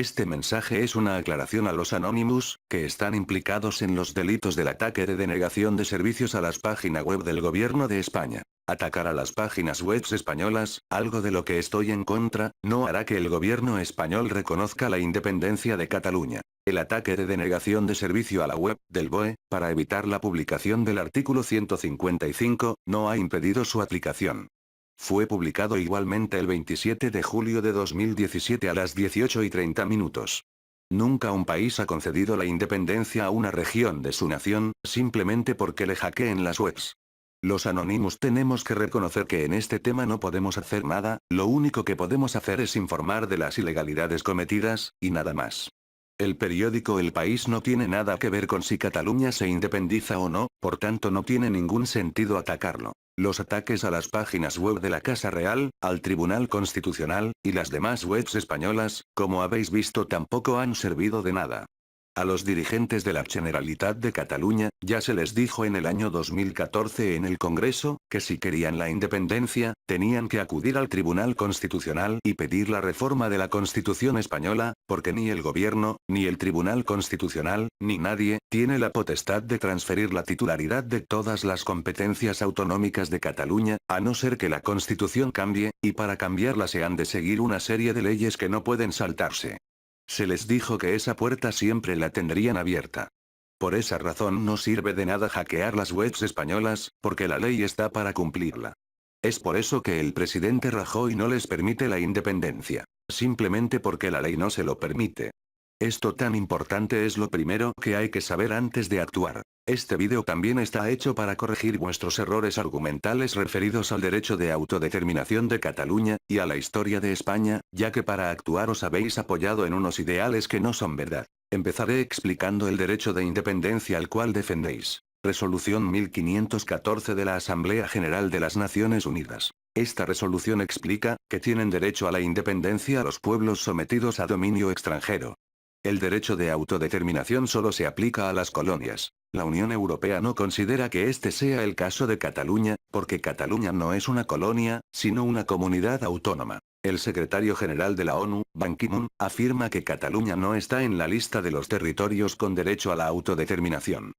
Este mensaje es una aclaración a los Anonymous, que están implicados en los delitos del ataque de denegación de servicios a las páginas web del gobierno de España. Atacar a las páginas web españolas, algo de lo que estoy en contra, no hará que el gobierno español reconozca la independencia de Cataluña. El ataque de denegación de servicio a la web del BOE, para evitar la publicación del artículo 155, no ha impedido su aplicación. Fue publicado igualmente el 27 de julio de 2017 a las 18:30 Nunca un país ha concedido la independencia a una región de su nación, simplemente porque le hackeen las webs. Los Anonymous tenemos que reconocer que en este tema no podemos hacer nada, lo único que podemos hacer es informar de las ilegalidades cometidas, y nada más. El periódico El País no tiene nada que ver con si Cataluña se independiza o no, por tanto no tiene ningún sentido atacarlo. Los ataques a las páginas web de la Casa Real, al Tribunal Constitucional, y las demás webs españolas, como habéis visto tampoco han servido de nada. A los dirigentes de la Generalitat de Cataluña, ya se les dijo en el año 2014 en el Congreso, que si querían la independencia, tenían que acudir al Tribunal Constitucional y pedir la reforma de la Constitución española, porque ni el gobierno, ni el Tribunal Constitucional, ni nadie, tiene la potestad de transferir la titularidad de todas las competencias autonómicas de Cataluña, a no ser que la Constitución cambie, y para cambiarla se han de seguir una serie de leyes que no pueden saltarse. Se les dijo que esa puerta siempre la tendrían abierta. Por esa razón no sirve de nada hackear las webs españolas, porque la ley está para cumplirla. Es por eso que el presidente Rajoy no les permite la independencia. Simplemente porque la ley no se lo permite. Esto tan importante es lo primero que hay que saber antes de actuar. Este vídeo también está hecho para corregir vuestros errores argumentales referidos al derecho de autodeterminación de Cataluña, y a la historia de España, ya que para actuar os habéis apoyado en unos ideales que no son verdad. Empezaré explicando el derecho de independencia al cual defendéis. Resolución 1514 de la Asamblea General de las Naciones Unidas. Esta resolución explica, que tienen derecho a la independencia los pueblos sometidos a dominio extranjero. El derecho de autodeterminación solo se aplica a las colonias. La Unión Europea no considera que este sea el caso de Cataluña, porque Cataluña no es una colonia, sino una comunidad autónoma. El secretario general de la ONU, Ban Ki-moon, afirma que Cataluña no está en la lista de los territorios con derecho a la autodeterminación.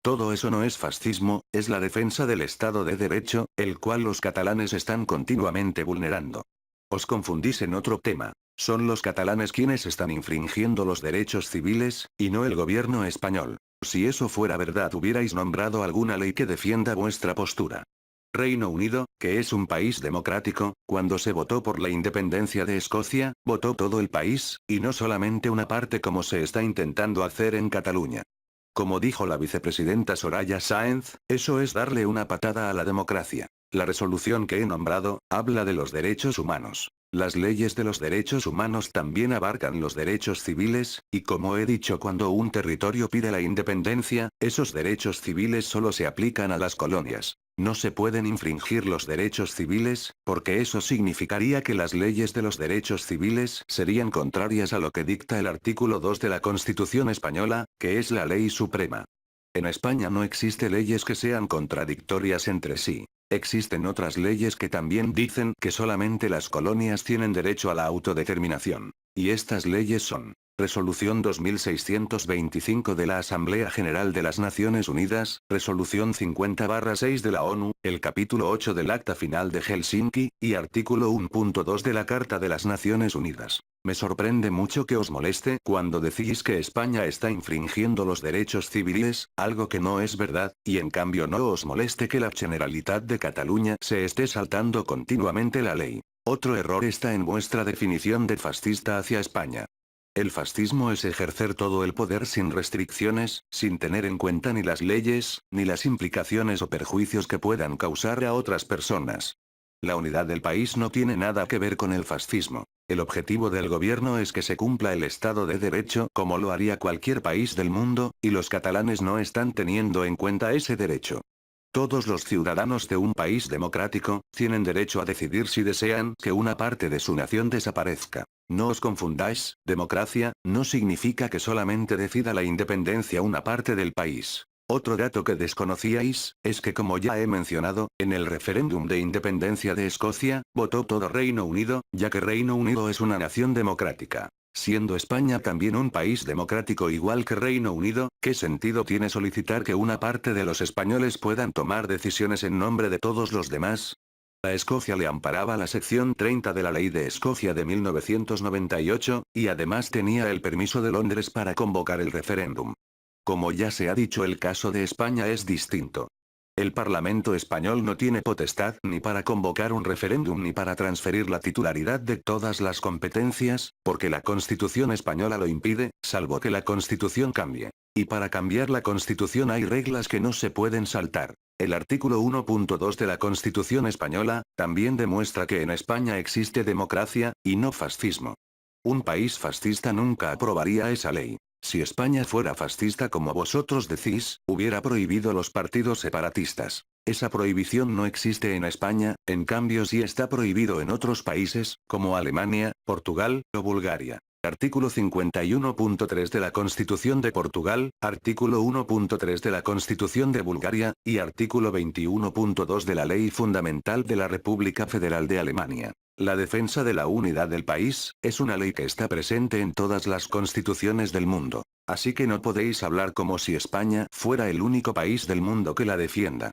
Todo eso no es fascismo, es la defensa del Estado de Derecho, el cual los catalanes están continuamente vulnerando. Os confundís en otro tema. Son los catalanes quienes están infringiendo los derechos civiles, y no el gobierno español. Si eso fuera verdad hubierais nombrado alguna ley que defienda vuestra postura. Reino Unido, que es un país democrático, cuando se votó por la independencia de Escocia, votó todo el país, y no solamente una parte como se está intentando hacer en Cataluña. Como dijo la vicepresidenta Soraya Sáenz, eso es darle una patada a la democracia. La resolución que he nombrado, habla de los derechos humanos. Las leyes de los derechos humanos también abarcan los derechos civiles, y como he dicho cuando un territorio pide la independencia, esos derechos civiles solo se aplican a las colonias. No se pueden infringir los derechos civiles, porque eso significaría que las leyes de los derechos civiles serían contrarias a lo que dicta el artículo 2 de la Constitución española, que es la ley suprema. En España no existe leyes que sean contradictorias entre sí. Existen otras leyes que también dicen que solamente las colonias tienen derecho a la autodeterminación. Y estas leyes son: Resolución 2625 de la Asamblea General de las Naciones Unidas, Resolución 50/6 de la ONU, el capítulo 8 del Acta Final de Helsinki, y artículo 1.2 de la Carta de las Naciones Unidas. Me sorprende mucho que os moleste cuando decís que España está infringiendo los derechos civiles, algo que no es verdad, y en cambio no os moleste que la Generalitat de Cataluña se esté saltando continuamente la ley. Otro error está en vuestra definición de fascista hacia España. El fascismo es ejercer todo el poder sin restricciones, sin tener en cuenta ni las leyes, ni las implicaciones o perjuicios que puedan causar a otras personas. La unidad del país no tiene nada que ver con el fascismo. El objetivo del gobierno es que se cumpla el Estado de Derecho como lo haría cualquier país del mundo, y los catalanes no están teniendo en cuenta ese derecho. Todos los ciudadanos de un país democrático, tienen derecho a decidir si desean que una parte de su nación desaparezca. No os confundáis, democracia, no significa que solamente decida la independencia una parte del país. Otro dato que desconocíais, es que como ya he mencionado, en el referéndum de independencia de Escocia, votó todo Reino Unido, ya que Reino Unido es una nación democrática. Siendo España también un país democrático igual que Reino Unido, ¿qué sentido tiene solicitar que una parte de los españoles puedan tomar decisiones en nombre de todos los demás? A Escocia le amparaba la sección 30 de la Ley de Escocia de 1998, y además tenía el permiso de Londres para convocar el referéndum. Como ya se ha dicho, el caso de España es distinto. El Parlamento español no tiene potestad ni para convocar un referéndum ni para transferir la titularidad de todas las competencias, porque la Constitución española lo impide, salvo que la Constitución cambie. Y para cambiar la Constitución hay reglas que no se pueden saltar. El artículo 1.2 de la Constitución española, también demuestra que en España existe democracia, y no fascismo. Un país fascista nunca aprobaría esa ley. Si España fuera fascista como vosotros decís, hubiera prohibido los partidos separatistas. Esa prohibición no existe en España, en cambio sí está prohibido en otros países, como Alemania, Portugal, o Bulgaria. Artículo 51.3 de la Constitución de Portugal, artículo 1.3 de la Constitución de Bulgaria, y artículo 21.2 de la Ley Fundamental de la República Federal de Alemania. La defensa de la unidad del país, es una ley que está presente en todas las constituciones del mundo. Así que no podéis hablar como si España fuera el único país del mundo que la defienda.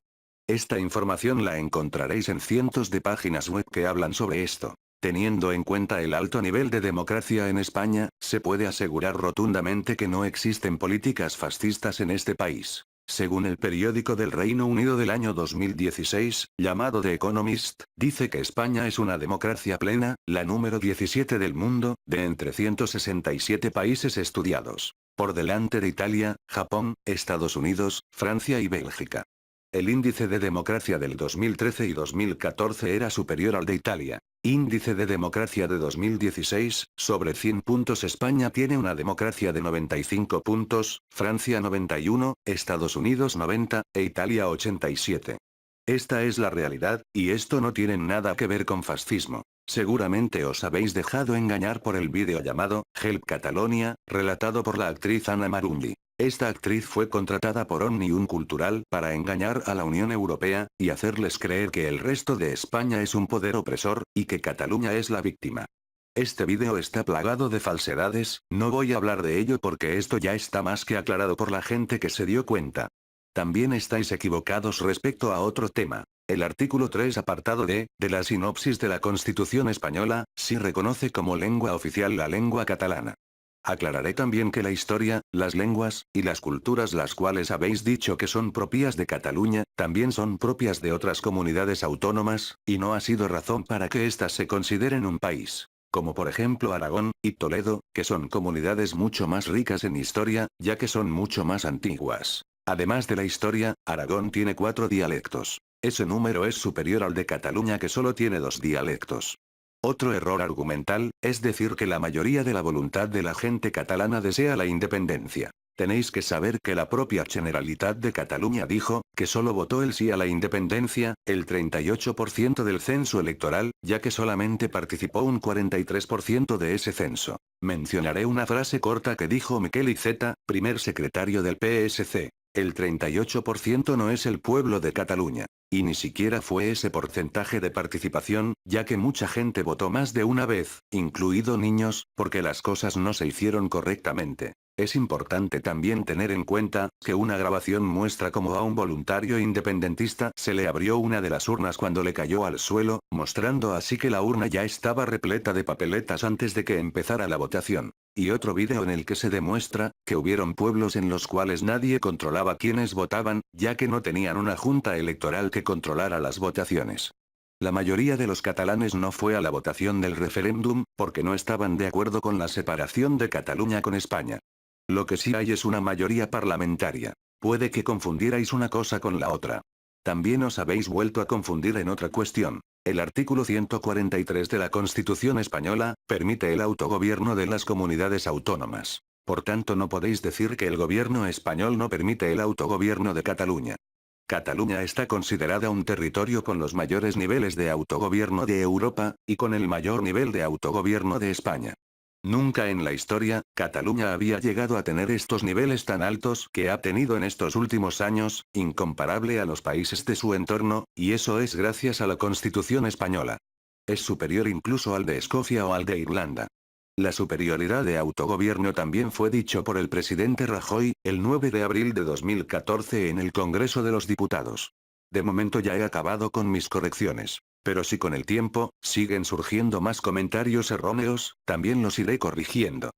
Esta información la encontraréis en cientos de páginas web que hablan sobre esto. Teniendo en cuenta el alto nivel de democracia en España, se puede asegurar rotundamente que no existen políticas fascistas en este país. Según el periódico del Reino Unido del año 2016, llamado The Economist, dice que España es una democracia plena, la número 17 del mundo, de entre 167 países estudiados. Por delante de Italia, Japón, Estados Unidos, Francia y Bélgica. El índice de democracia del 2013 y 2014 era superior al de Italia. Índice de democracia de 2016, sobre 100 puntos España tiene una democracia de 95 puntos, Francia 91, Estados Unidos 90, e Italia 87. Esta es la realidad, y esto no tiene nada que ver con fascismo. Seguramente os habéis dejado engañar por el vídeo llamado Help Catalonia, relatado por la actriz Ana Marundi. Esta actriz fue contratada por Omnium Cultural para engañar a la Unión Europea, y hacerles creer que el resto de España es un poder opresor, y que Cataluña es la víctima. Este vídeo está plagado de falsedades, no voy a hablar de ello porque esto ya está más que aclarado por la gente que se dio cuenta. También estáis equivocados respecto a otro tema. El artículo 3 apartado D, de la sinopsis de la Constitución española, sí reconoce como lengua oficial la lengua catalana. Aclararé también que la historia, las lenguas, y las culturas las cuales habéis dicho que son propias de Cataluña, también son propias de otras comunidades autónomas, y no ha sido razón para que éstas se consideren un país. Como por ejemplo Aragón, y Toledo, que son comunidades mucho más ricas en historia, ya que son mucho más antiguas. Además de la historia, Aragón tiene 4 dialectos. Ese número es superior al de Cataluña que solo tiene 2 dialectos. Otro error argumental, es decir que la mayoría de la voluntad de la gente catalana desea la independencia. Tenéis que saber que la propia Generalitat de Cataluña dijo, que solo votó el sí a la independencia, el 38% del censo electoral, ya que solamente participó un 43% de ese censo. Mencionaré una frase corta que dijo Miquel Iceta, primer secretario del PSC. El 38% no es el pueblo de Cataluña. Y ni siquiera fue ese porcentaje de participación, ya que mucha gente votó más de una vez, incluido niños, porque las cosas no se hicieron correctamente. Es importante también tener en cuenta, que una grabación muestra cómo a un voluntario independentista se le abrió una de las urnas cuando le cayó al suelo, mostrando así que la urna ya estaba repleta de papeletas antes de que empezara la votación. Y otro vídeo en el que se demuestra, que hubieron pueblos en los cuales nadie controlaba quiénes votaban, ya que no tenían una junta electoral que controlara las votaciones. La mayoría de los catalanes no fue a la votación del referéndum, porque no estaban de acuerdo con la separación de Cataluña con España. Lo que sí hay es una mayoría parlamentaria. Puede que confundierais una cosa con la otra. También os habéis vuelto a confundir en otra cuestión. El artículo 143 de la Constitución española, permite el autogobierno de las comunidades autónomas. Por tanto no podéis decir que el gobierno español no permite el autogobierno de Cataluña. Cataluña está considerada un territorio con los mayores niveles de autogobierno de Europa, y con el mayor nivel de autogobierno de España. Nunca en la historia, Cataluña había llegado a tener estos niveles tan altos que ha tenido en estos últimos años, incomparable a los países de su entorno, y eso es gracias a la Constitución española. Es superior incluso al de Escocia o al de Irlanda. La superioridad de autogobierno también fue dicho por el presidente Rajoy, el 9 de abril de 2014 en el Congreso de los Diputados. De momento ya he acabado con mis correcciones. Pero si con el tiempo, siguen surgiendo más comentarios erróneos, también los iré corrigiendo.